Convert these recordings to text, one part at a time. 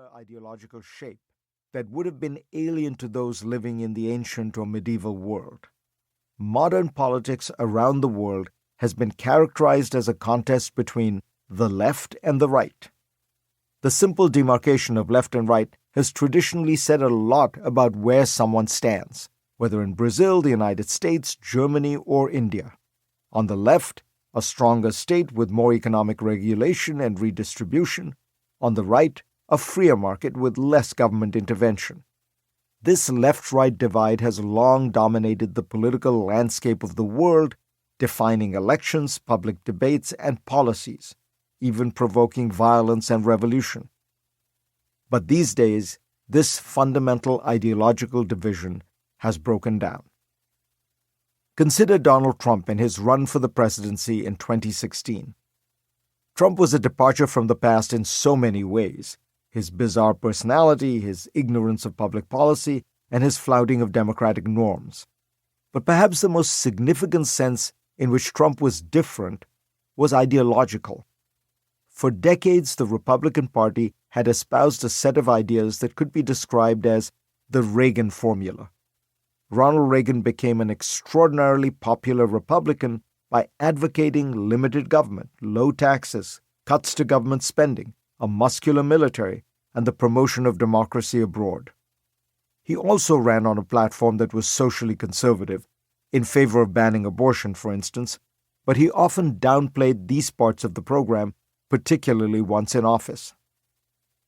particular ideological shape that would have been alien to those living in the ancient or medieval world. Modern politics around the world has been characterized as a contest between the left and the right. The simple demarcation of left and right has traditionally said a lot about where someone stands, whether in Brazil, the United States, Germany, or India. On the left, a stronger state with more economic regulation and redistribution. On the right, a freer market with less government intervention. This left-right divide has long dominated the political landscape of the world, defining elections, public debates, and policies, even provoking violence and revolution. But these days, this fundamental ideological division has broken down. Consider Donald Trump and his run for the presidency in 2016. Trump was a departure from the past in so many ways: his bizarre personality, his ignorance of public policy, and his flouting of democratic norms. But perhaps the most significant sense in which Trump was different was ideological. For decades, the Republican Party had espoused a set of ideas that could be described as the Reagan formula. Ronald Reagan became an extraordinarily popular Republican by advocating limited government, low taxes, cuts to government spending, a muscular military, and the promotion of democracy abroad. He also ran on a platform that was socially conservative, in favor of banning abortion, for instance, but he often downplayed these parts of the program, particularly once in office.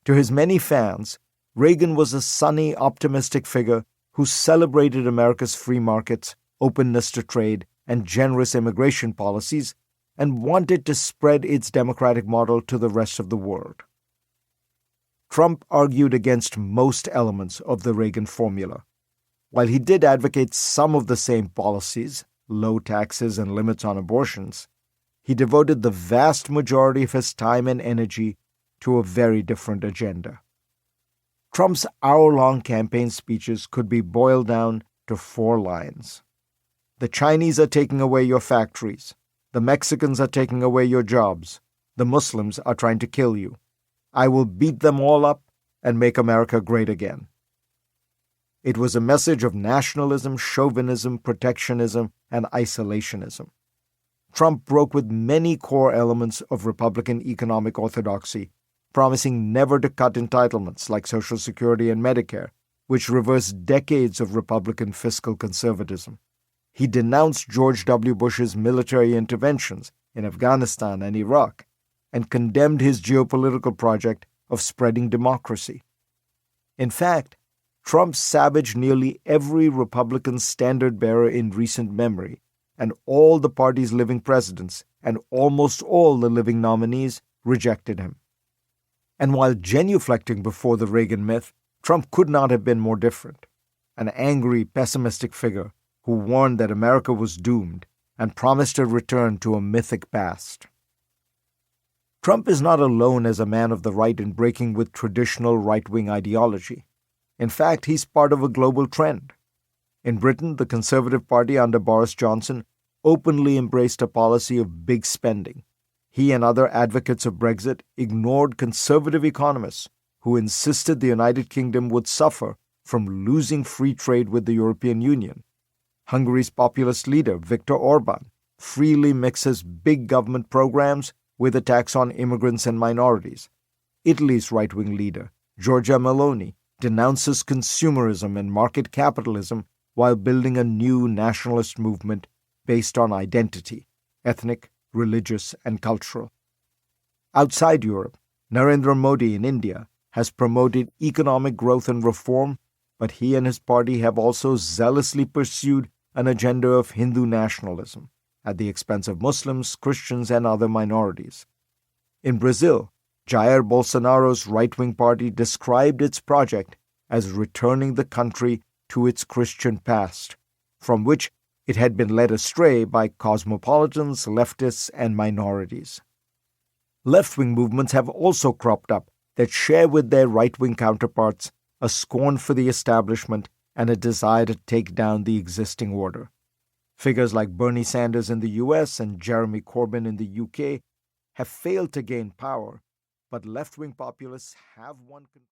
To his many fans, Reagan was a sunny, optimistic figure who celebrated America's free markets, openness to trade, and generous immigration policies, and wanted to spread its democratic model to the rest of the world. Trump argued against most elements of the Reagan formula. While he did advocate some of the same policies, low taxes and limits on abortions, he devoted the vast majority of his time and energy to a very different agenda. Trump's hour-long campaign speeches could be boiled down to 4 lines. The Chinese are taking away your factories. The Mexicans are taking away your jobs. The Muslims are trying to kill you. I will beat them all up and make America great again. It was a message of nationalism, chauvinism, protectionism, and isolationism. Trump broke with many core elements of Republican economic orthodoxy, promising never to cut entitlements like Social Security and Medicare, which reversed decades of Republican fiscal conservatism. He denounced George W. Bush's military interventions in Afghanistan and Iraq, and condemned his geopolitical project of spreading democracy. In fact, Trump savaged nearly every Republican standard-bearer in recent memory, and all the party's living presidents and almost all the living nominees rejected him. And while genuflecting before the Reagan myth, Trump could not have been more different. An angry, pessimistic figure who warned that America was doomed and promised a return to a mythic past. Trump is not alone as a man of the right in breaking with traditional right-wing ideology. In fact, he's part of a global trend. In Britain, the Conservative Party under Boris Johnson openly embraced a policy of big spending. He and other advocates of Brexit ignored conservative economists who insisted the United Kingdom would suffer from losing free trade with the European Union. Hungary's populist leader, Viktor Orban, freely mixes big government programs with attacks on immigrants and minorities. Italy's right-wing leader, Giorgia Meloni, denounces consumerism and market capitalism while building a new nationalist movement based on identity, ethnic, religious, and cultural. Outside Europe, Narendra Modi in India has promoted economic growth and reform, but he and his party have also zealously pursued an agenda of Hindu nationalism at the expense of Muslims, Christians, and other minorities. In Brazil, Jair Bolsonaro's right-wing party described its project as returning the country to its Christian past, from which it had been led astray by cosmopolitans, leftists, and minorities. Left-wing movements have also cropped up that share with their right-wing counterparts a scorn for the establishment and a desire to take down the existing order. Figures like Bernie Sanders in the US and Jeremy Corbyn in the UK have failed to gain power, but left-wing populists have won control.